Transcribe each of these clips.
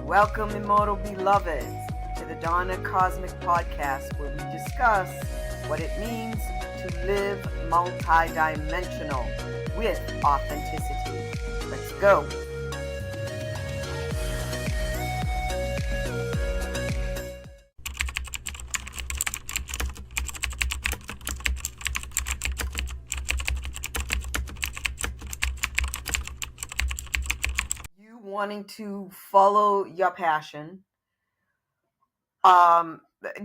Welcome, Immortal Beloveds, to the Dawna Anne Cosme podcast, where we discuss what it means to live multidimensional with authenticity. Let's go. You wanting to follow your passion,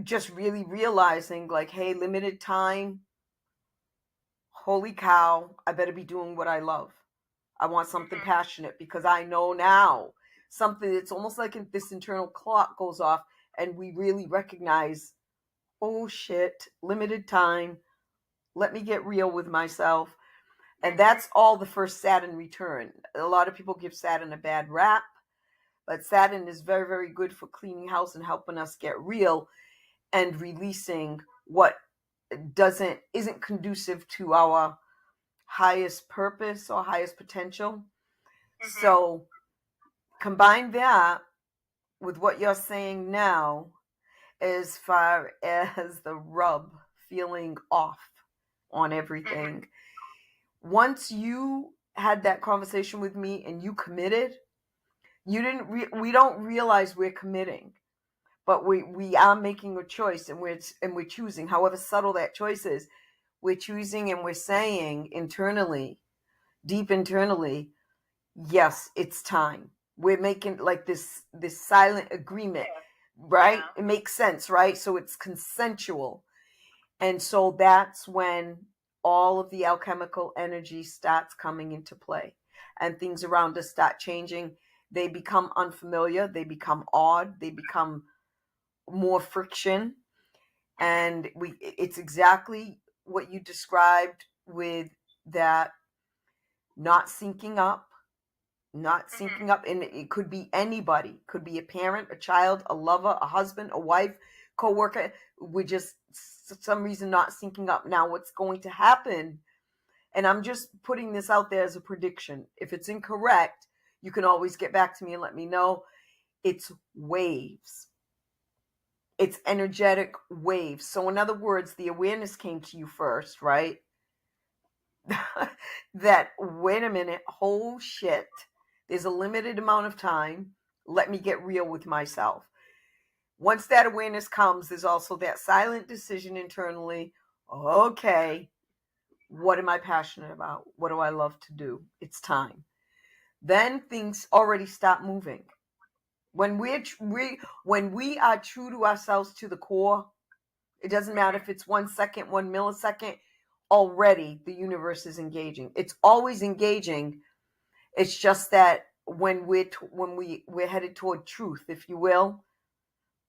just really realizing like, hey, limited time, holy cow, I better be doing what I love. I want something passionate because I know now something. It's almost like this internal clock goes off and we really recognize, oh shit, limited time. Let me get real with myself. And that's all the first Saturn return. A lot of people give Saturn a bad rap, but Saturn is very, very good for cleaning house and helping us get real and releasing what isn't conducive to our highest purpose or highest potential. So combine that with what you're saying now as far as the rub feeling off on everything. Once you had that conversation with me and you committed, we don't realize we're committing, but we are making a choice, and we're choosing, however subtle that choice is. We're choosing and we're saying internally, deep internally, yes, it's time. We're making like this silent agreement, right? Yeah. It makes sense, right? So it's consensual. And so that's when all of the alchemical energy starts coming into play and things around us start changing. They become unfamiliar. They become odd. They become more friction. And it's exactly what you described with that not syncing up, and it could be anybody. Could be a parent, a child, a lover, a husband, a wife, co-worker. We're just, for some reason, not syncing up. Now, what's going to happen, and I'm just putting this out there as a prediction. If it's incorrect, you can always get back to me and let me know. It's waves. It's energetic waves. So in other words, the awareness came to you first, right? That, wait a minute, whole shit. There's a limited amount of time. Let me get real with myself. Once that awareness comes, there's also that silent decision internally. Okay, what am I passionate about? What do I love to do? It's time. Then things already stop moving. When we are true to ourselves to the core, it doesn't matter if it's 1 second, 1 millisecond, already the universe is engaging. It's always engaging. It's just that when we're headed toward truth, if you will,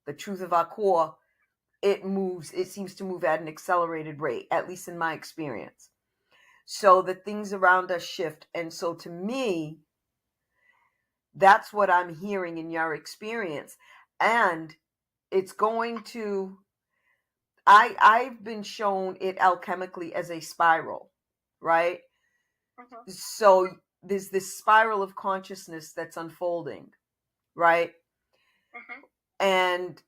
the truth of our core, it seems to move at an accelerated rate, at least in my experience. So the things around us shift. And so to me, that's what I'm hearing in your experience. And it's going to, I've been shown it alchemically as a spiral, right? So there's this spiral of consciousness that's unfolding, right? And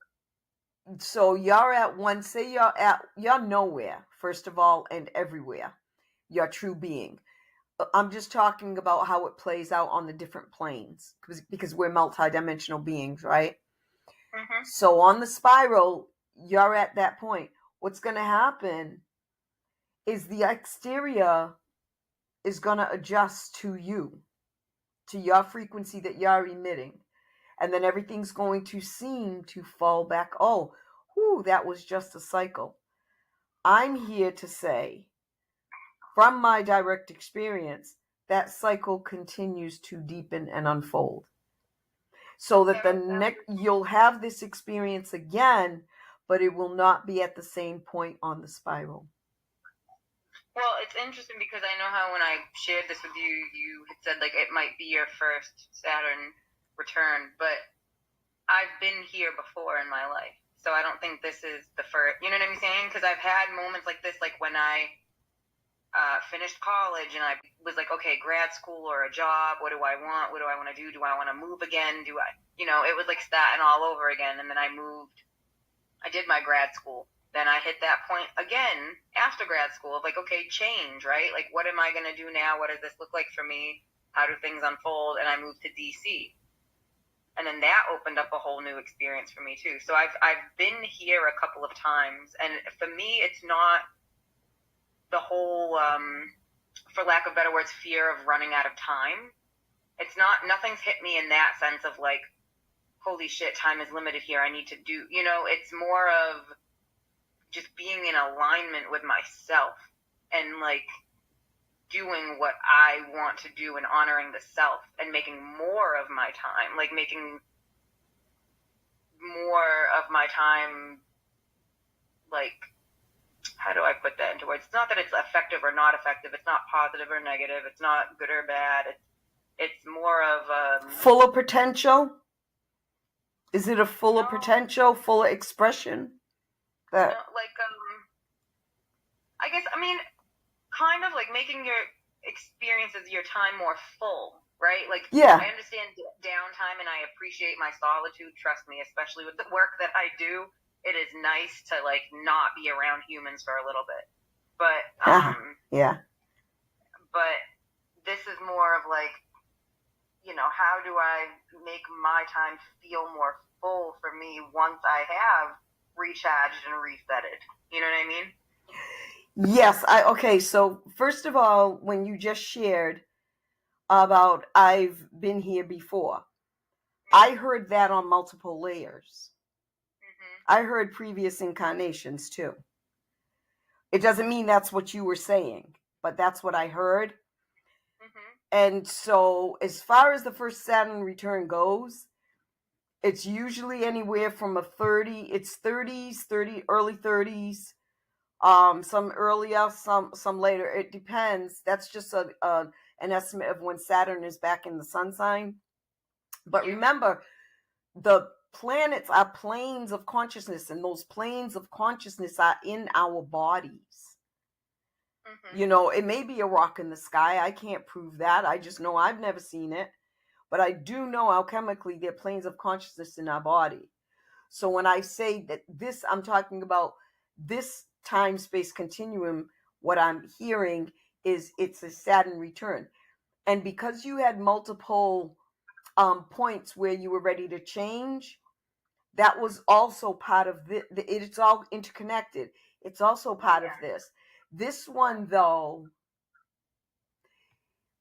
so you're at one, say you're nowhere, first of all, and everywhere. Your true being. I'm just talking about how it plays out on the different planes, because we're multidimensional beings, right? So on the spiral, you're at that point. What's going to happen is the exterior is going to adjust to you, to your frequency that you're emitting. And then everything's going to seem to fall back. Oh, that was just a cycle. I'm here to say, from my direct experience, that cycle continues to deepen and unfold. So that you'll have this experience again, but it will not be at the same point on the spiral. Well, it's interesting because I know how when I shared this with you, you had said like it might be your first Saturn return, but I've been here before in my life. So I don't think this is the first, you know what I'm saying? Because I've had moments like this, like when I finished college and I was like, okay, grad school or a job, what do I want? What do I want to do? Do I want to move again? you know, it was like Staten all over again. And then I did my grad school. Then I hit that point again after grad school of like, okay, change, right? Like, what am I going to do now? What does this look like for me? How do things unfold? And I moved to DC. And then that opened up a whole new experience for me too. So I've been here a couple of times. And for me, it's not the whole, for lack of better words, fear of running out of time. It's not, nothing's hit me in that sense of like, holy shit, time is limited here. I need to do, you know, it's more of just being in alignment with myself and like doing what I want to do and honoring the self and making more of my time, like making more of my time, like, how do I put that into words? It's not that it's effective or not effective. It's not positive or negative. It's not good or bad. It's more of full of potential. Is it a full of potential, full of expression? That like I guess, I mean, kind of like making your experiences, your time more full, right? Like, yeah. I understand downtime and I appreciate my solitude. Trust me, especially with the work that I do, it is nice to like not be around humans for a little bit. But yeah. But this is more of like, you know, how do I make my time feel more full for me once I have recharged and resetted? You know what I mean? Yes. Okay. So first of all, when you just shared about I've been here before, I heard that on multiple layers. I heard previous incarnations too. It doesn't mean that's what you were saying, but that's what I heard. And so as far as the first Saturn return goes, it's usually anywhere from a 30, it's 30s, early 30s, some earlier, some later. It depends. That's just an estimate of when Saturn is back in the sun sign. But remember, the planets are planes of consciousness, and those planes of consciousness are in our bodies. You know, it may be a rock in the sky. I can't prove that. I just know I've never seen it. But I do know alchemically they're planes of consciousness in our body. So when I say that this, I'm talking about this time-space continuum, what I'm hearing is it's a Saturn return. And because you had multiple points where you were ready to change, that was also part of it's all interconnected. It's also part of this. This one, though,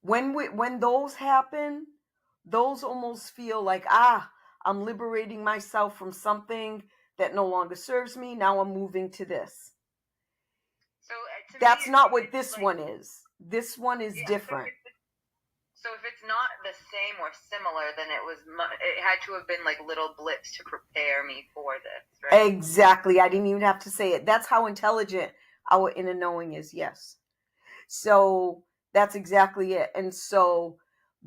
when those happen, those almost feel like, I'm liberating myself from something that no longer serves me. Now I'm moving to this. So that's not what this one is. This one is different. So if it's not the same or similar, then it had to have been like little blips to prepare me for this, right? Exactly. I didn't even have to say it. That's how intelligent our inner knowing is. Yes. So that's exactly it. And so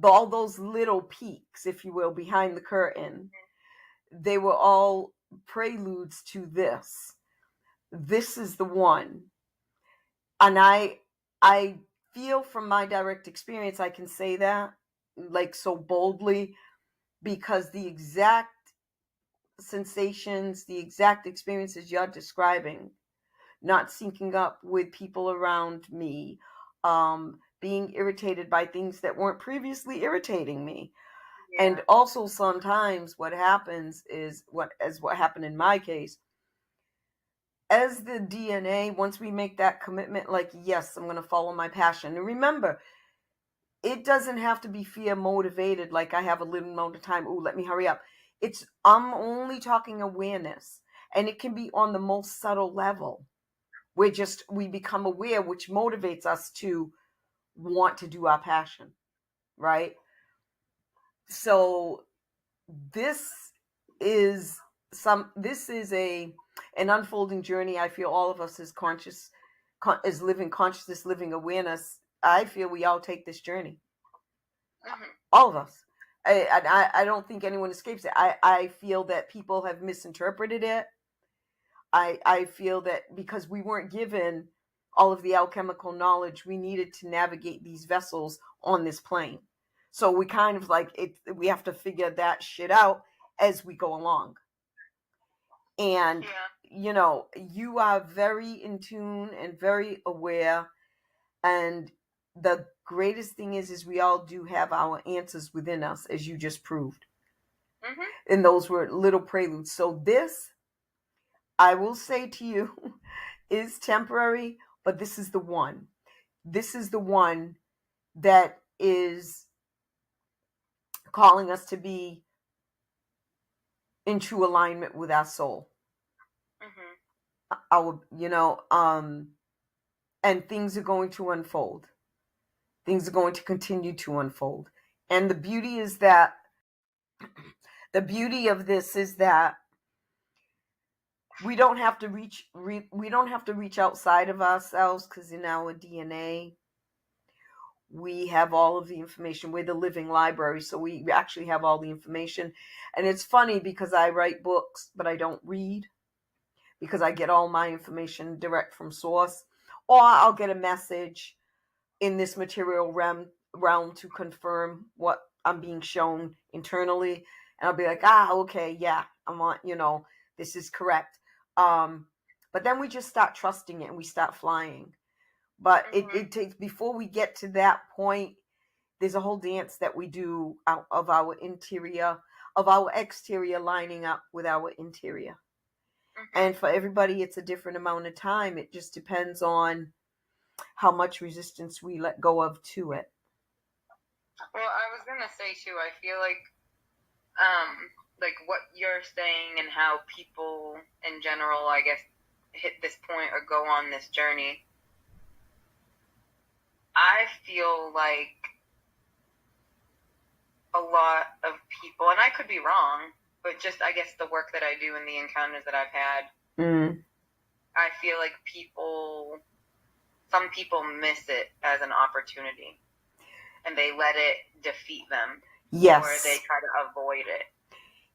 all those little peaks, if you will, behind the curtain, they were all preludes to this. This is the one. And I feel from my direct experience, I can say that like so boldly, because the exact sensations, the exact experiences you're describing, not syncing up with people around me, being irritated by things that weren't previously irritating me. Yeah. And also sometimes what happens is what happened in my case, as the DNA, once we make that commitment, like, yes, I'm going to follow my passion. And remember, it doesn't have to be fear motivated, like I have a little amount of time. Ooh, let me hurry up. I'm only talking awareness. And it can be on the most subtle level. We become aware, which motivates us to want to do our passion, right? So this is an unfolding journey. I feel all of us as living consciousness, living awareness. I feel we all take this journey. All of us. I don't think anyone escapes it. I feel that people have misinterpreted it. I feel that because we weren't given all of the alchemical knowledge we needed to navigate these vessels on this plane. So we kind of like it. We have to figure that shit out as we go along. And, you know, you are very in tune and very aware. And the greatest thing is we all do have our answers within us, as you just proved. And those were little preludes. So this, I will say to you, is temporary, but this is the one. This is the one that is calling us to be in true alignment with our soul. Our, you know, and things are going to unfold. Things are going to continue to unfold. And the beauty is that, the beauty of this is that we don't have to reach outside of ourselves, because in our DNA, we have all of the information. We're the living library, so we actually have all the information. And it's funny because I write books, but I don't read, because I get all my information direct from source, or I'll get a message in this material realm to confirm what I'm being shown internally, and I'll be like, okay, yeah, I'm on, you know, this is correct. But then we just start trusting it and we start flying. But it takes, before we get to that point, there's a whole dance that we do out of our interior, of our exterior lining up with our interior. And for everybody, it's a different amount of time. It just depends on how much resistance we let go of to it. Well, I was going to say, too, I feel like what you're saying and how people in general, I guess, hit this point or go on this journey, I feel like a lot of people, and I could be wrong, but just, I guess, the work that I do and the encounters that I've had, I feel like some people miss it as an opportunity, and they let it defeat them. Yes. Or they try to avoid it.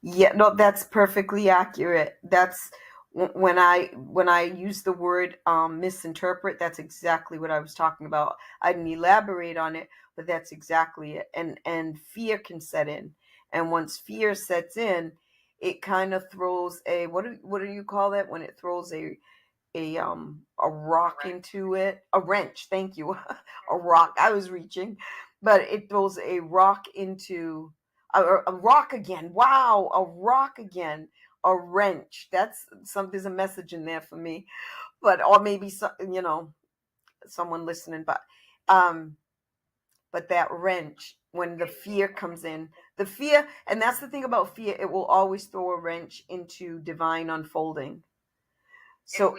Yeah, no, that's perfectly accurate. That's when I use the word misinterpret, that's exactly what I was talking about. I didn't elaborate on it, but that's exactly it. And fear can set in. And once fear sets in, it kind of throws a, what do you call that when it throws a rock into it? A wrench, thank you. A rock. I was reaching. But it throws a rock into a rock again. Wow, a rock again. A wrench. There's a message in there for me. But, or maybe someone listening, but that wrench, when the fear comes in, and that's the thing about fear, it will always throw a wrench into divine unfolding. So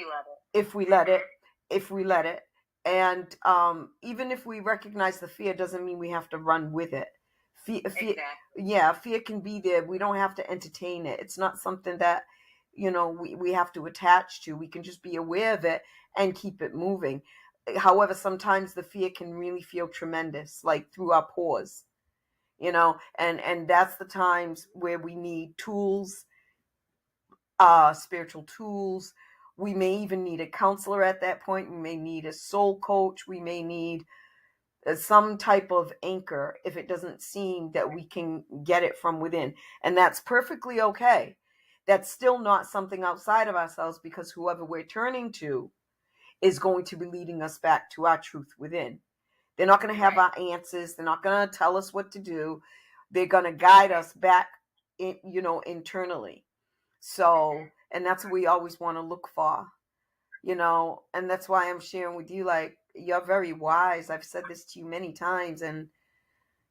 if we let it, and even if we recognize the fear, doesn't mean we have to run with it. Fear can be there. We don't have to entertain it. It's not something that, we have to attach to. We can just be aware of it and keep it moving. However, sometimes the fear can really feel tremendous, like through our pores, and that's the times where we need tools, spiritual tools. We may even need a counselor at that point. We may need a soul coach. We may need some type of anchor if it doesn't seem that we can get it from within. And that's perfectly okay. That's still not something outside of ourselves, because whoever we're turning to is going to be leading us back to our truth within. They're not going to have our answers. They're not going to tell us what to do. They're going to guide us back, internally. So, and that's what we always want to look for, and that's why I'm sharing with you, like, you're very wise. I've said this to you many times, and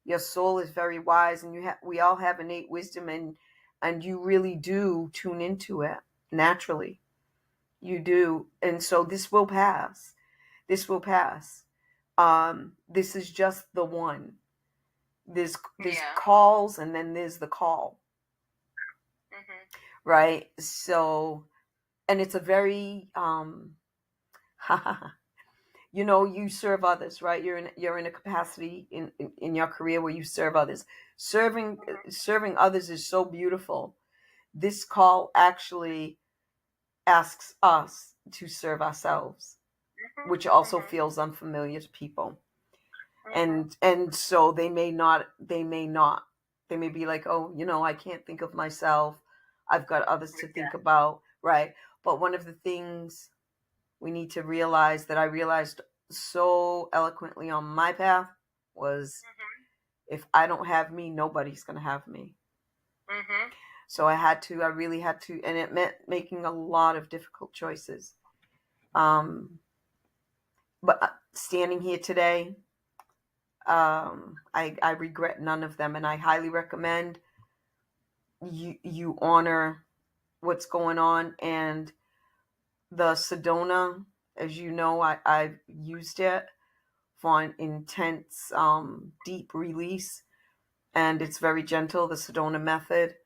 your soul is very wise, and we all have innate wisdom, and you really do tune into it naturally. You do. And so this will pass. This is just the one. There's calls, and then there's the call. Right? So, and it's a very, you serve others, right? You're in a capacity in your career where you serve others. Serving others is so beautiful. This call actually asks us to serve ourselves, which also feels unfamiliar to people. And so they may not They may be like, oh, I can't think of myself. I've got others to think about, right? But one of the things we need to realize that I realized so eloquently on my path was, if I don't have me, nobody's going to have me. So I really had to, and it meant making a lot of difficult choices. But standing here today, I regret none of them, and I highly recommend you honor what's going on. And the Sedona, as you know, I've used it for an intense, deep release, and it's very gentle, the Sedona method.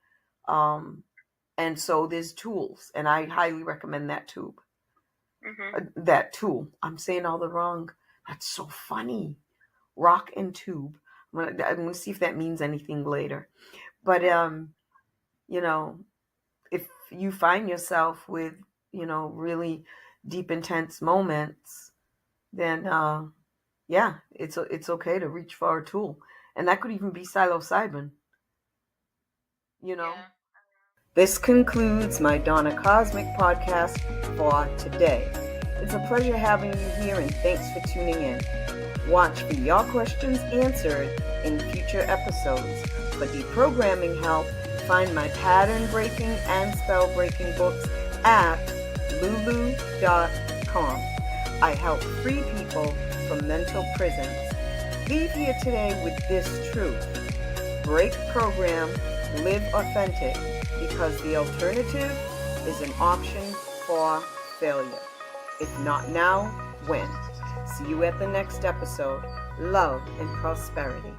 And so there's tools, and I highly recommend that tube. That tool. I'm saying all the wrong. That's so funny. Rock and tube. I'm gonna see if that means anything later. But if you find yourself with really deep, intense moments, then it's okay to reach for a tool, and that could even be psilocybin. Yeah. This concludes my Dawna Cosmic podcast for today. It's a pleasure having you here, and thanks for tuning in. Watch for your questions answered in future episodes. For deprogramming help, find my pattern breaking and spell breaking books at lulu.com. I help free people from mental prisons. Leave here today with this truth: break program, live authentic, because the alternative is an option for failure. If not now, when? See you at the next episode. Love and prosperity.